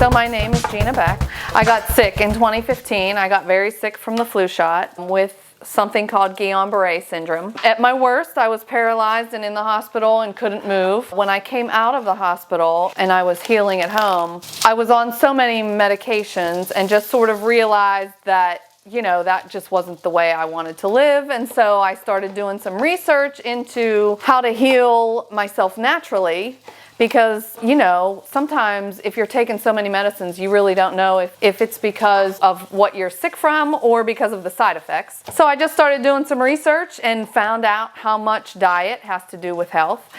So my name is Gina Beck. I got sick in 2015. I got very sick from the flu shot with something called Guillain-Barré syndrome. At my worst, I was paralyzed and in the hospital and couldn't move. When I came out of the hospital and I was healing at home, I was on so many medications and just sort of realized that, you know, that just wasn't the way I wanted to live. And so I started doing some research into how to heal myself naturally. Because, you know, sometimes if you're taking so many medicines, you really don't know if it's because of what you're sick from or because of the side effects. So I just started doing some research and found out how much diet has to do with health,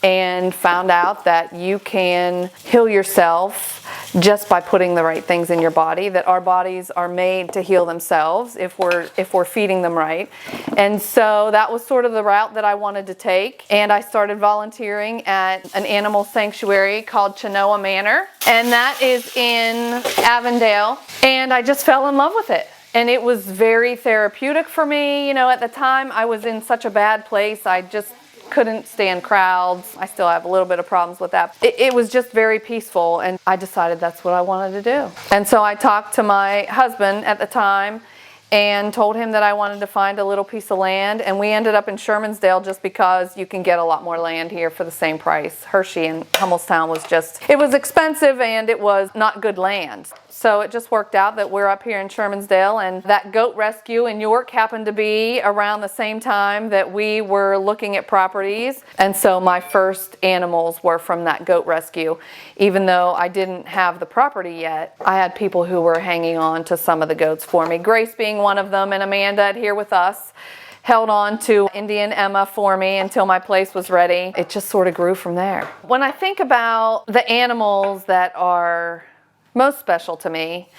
and found out that you can heal yourself just by putting the right things in your body, that our bodies are made to heal themselves if we're feeding them right. And so that was sort of the route that I wanted to take, and I started volunteering at an animal sanctuary called Chenoa Manor, and that is in Avondale, and I just fell in love with it. And it was very therapeutic for me. You know, at the time I was in such a bad place. I just couldn't stand crowds. I still have a little bit of problems with that. It was just very peaceful, and I decided that's what I wanted to do. And so I talked to my husband at the time and told him that I wanted to find a little piece of land, and we ended up in Shermansdale just because you can get a lot more land here for the same price. Hershey and Hummelstown was just, it was expensive and it was not good land. So it just worked out that we're up here in Shermansdale, and that goat rescue in York happened to be around the same time that we were looking at properties. And so my first animals were from that goat rescue. Even though I didn't have the property yet, I had people who were hanging on to some of the goats for me. Grace being one of them, and Amanda here with us held on to Indian Emma for me until my place was ready. It just sort of grew from there. When I think about the animals that are most special to me,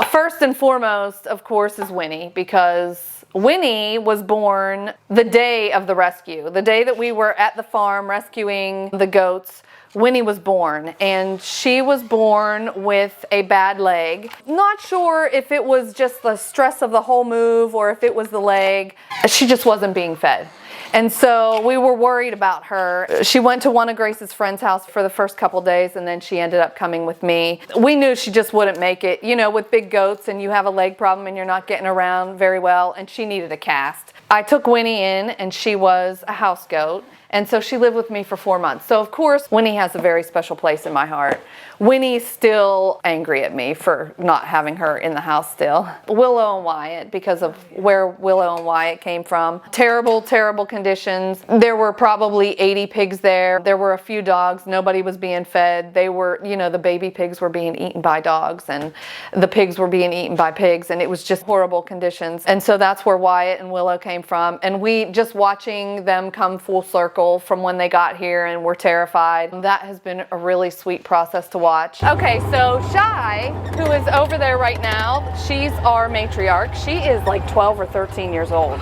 first and foremost, of course, is Winnie, because Winnie was born the day of the rescue. The day that we were at the farm rescuing the goats, Winnie was born, and she was born with a bad leg. Not sure if it was just the stress of the whole move or if it was the leg. She just wasn't being fed. And so we were worried about her. She went to one of Grace's friend's house for the first couple days, and then she ended up coming with me. We knew she just wouldn't make it, you know, with big goats and you have a leg problem and you're not getting around very well, and she needed a cast. I took Winnie in, and she was a house goat. And so she lived with me for 4 months. So of course, Winnie has a very special place in my heart. Winnie's still angry at me for not having her in the house still. Willow and Wyatt, because of where Willow and Wyatt came from. Terrible, terrible conditions. There were probably 80 pigs there. There were a few dogs. Nobody was being fed. They were, you know, the baby pigs were being eaten by dogs, and the pigs were being eaten by pigs, and it was just horrible conditions. And so that's where Wyatt and Willow came from. And we just watching them come full circle from when they got here and were terrified. That has been a really sweet process to watch. Okay, so Shy, who is over there right now, she's our matriarch. She is like 12 or 13 years old.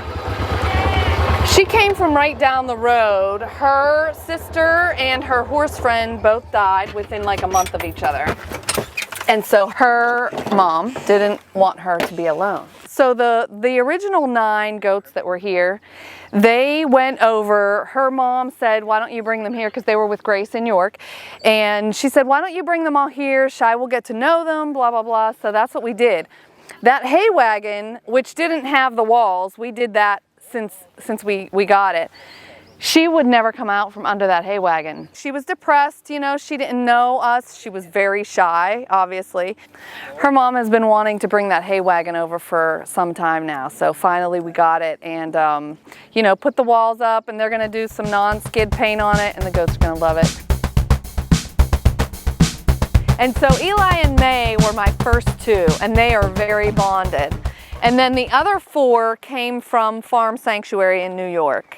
She came from right down the road. Her sister and her horse friend both died within like a month of each other. And so her mom didn't want her to be alone. So the original 9 goats that were here, they went over. Her mom said, why don't you bring them here? Because they were with Grace in York. And she said, why don't you bring them all here? Shy will get to know them, blah, blah, blah. So that's what we did. That hay wagon, which didn't have the walls, we did that since we got it. She would never come out from under that hay wagon. She was depressed, you know, she didn't know us. She was very shy, obviously. Her mom has been wanting to bring that hay wagon over for some time now. So finally we got it, and, you know, put the walls up, and they're gonna do some non-skid paint on it, and the goats are gonna love it. And so Eli and May were my first 2, and they are very bonded. And then the other 4 came from Farm Sanctuary in New York.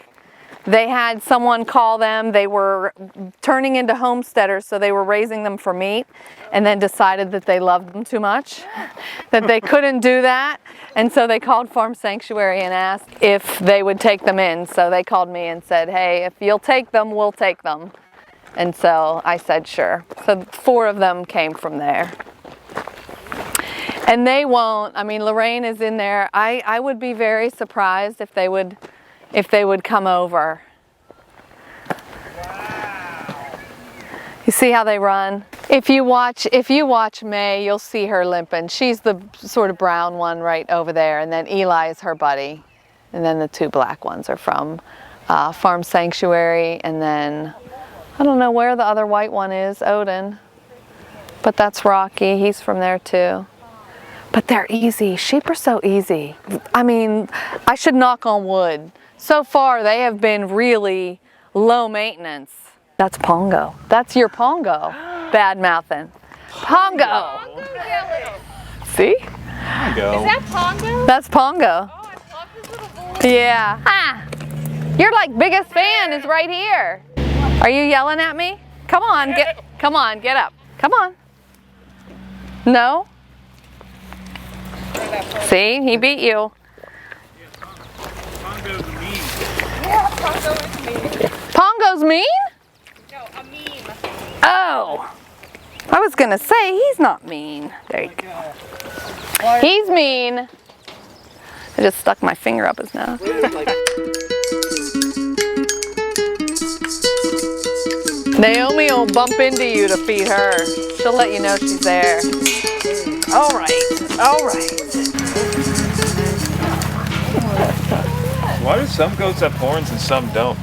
They had someone call them. They were turning into homesteaders, so they were raising them for meat, and then decided that they loved them too much, that they couldn't do that. And so they called Farm Sanctuary and asked if they would take them in. So they called me and said, hey, if you'll take them, we'll take them. And so I said, sure. So 4 of them came from there. And they won't, I mean, Lorraine is in there. I would be very surprised if they would come over. Wow. You see how they run? If you watch May, you'll see her limping. She's the sort of brown one right over there, and then Eli is her buddy. And then the two black ones are from Farm Sanctuary, and then I don't know where the other white one is, Odin. But that's Rocky, he's from there too. But they're easy, sheep are so easy. I mean, I should knock on wood. So far they have been really low maintenance. That's Pongo, that's your Pongo, bad mouthing. Pongo! See? Pongo. Is that Pongo? That's Pongo. Oh, I love his little voice. Yeah. Ah, your like biggest fan is right here. Are you yelling at me? Come on, get up. Come on. No? See, he beat you. Pongo's mean. Yeah, Pongo is mean. Pongo's mean? No, a meme. Oh. I was gonna say he's not mean. There you go. He's mean. I just stuck my finger up his nose. Naomi will bump into you to feed her. She'll let you know she's there. All right, all right. Why do some goats have horns and some don't?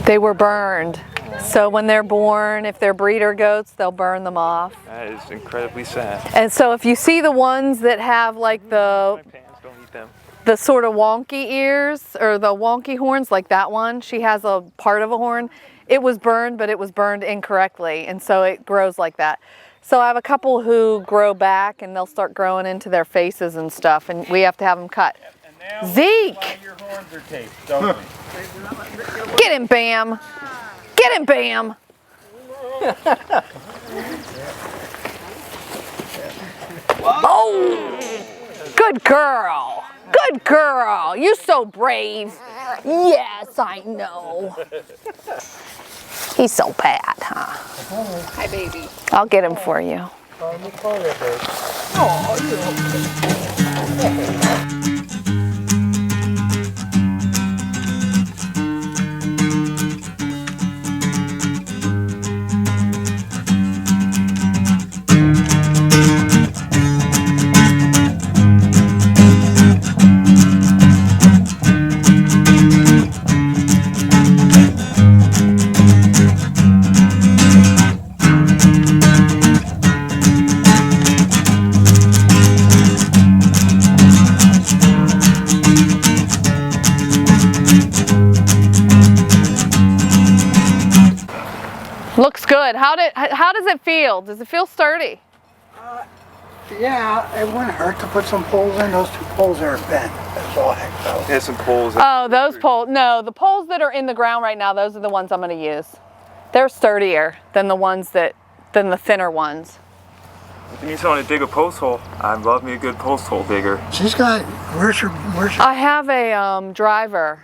They were burned. So when they're born, if they're breeder goats, they'll burn them off. That is incredibly sad. And so if you see the ones that have like My pants, don't eat them. the sort of wonky ears or the wonky horns, like that one, she has a part of a horn. It was burned, but it was burned incorrectly, and so it grows like that. So I have a couple who grow back, and they'll start growing into their faces and stuff, and we have to have them cut. And now Zeke! your horns are taped, don't we? Get him, Bam! Get him, Bam! Oh! Good girl! Good girl! You're so brave! Yes, I know. He's so bad, huh? Hi, baby. I'll get him for you. Looks good. How does it feel? Does it feel sturdy? Yeah, it wouldn't hurt to put some poles in. Those two poles are bent. That's all heck though. There's some poles. Oh, those poles. No, the poles that are in the ground right now, those are the ones I'm going to use. They're sturdier than the thinner ones. If you need someone to dig a post hole, I love me a good post hole digger. She's got, where's your, I have a driver.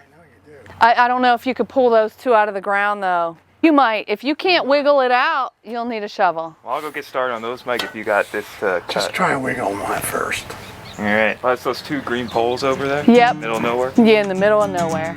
I don't know if you could pull those two out of the ground though. You might. If you can't wiggle it out, you'll need a shovel. Well, I'll go get started on those, Mike, if you got this to cut. just try and wiggle one first. All right. Well, that's those two green poles over there? Yep. Middle of nowhere? Yeah, in the middle of nowhere.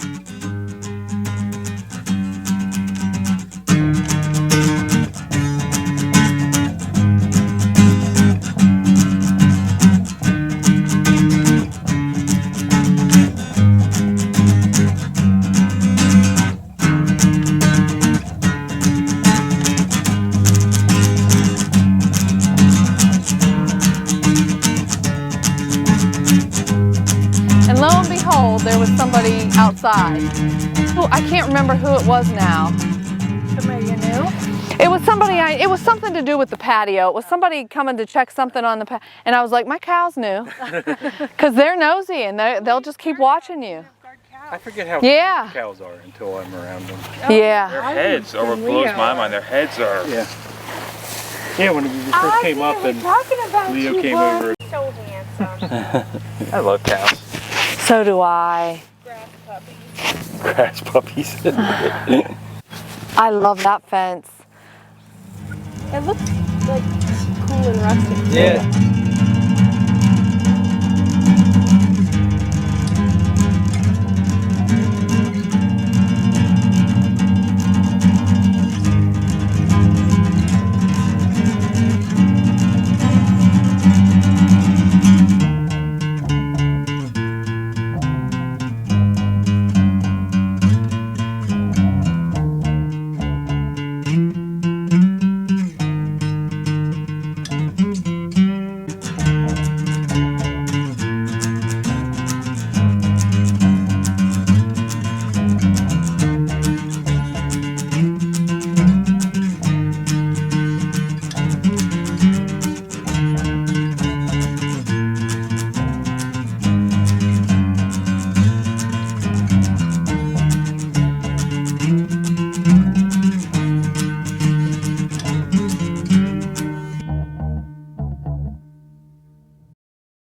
There was somebody outside. Oh, I can't remember who it was now. Somebody you knew? It was somebody it was something to do with the patio. It was somebody coming to check something on the patio. And I was like, my cows knew. Because they're nosy and they'll just keep watching you. I forget how cows are until I'm around them. Yeah. Their heads are what blows my mind. Their heads are. Yeah. Yeah, when you first came up and Leo came over. So handsome. I love cows. So do I. Grass puppies. I love that fence. It looks like cool and rustic. Yeah.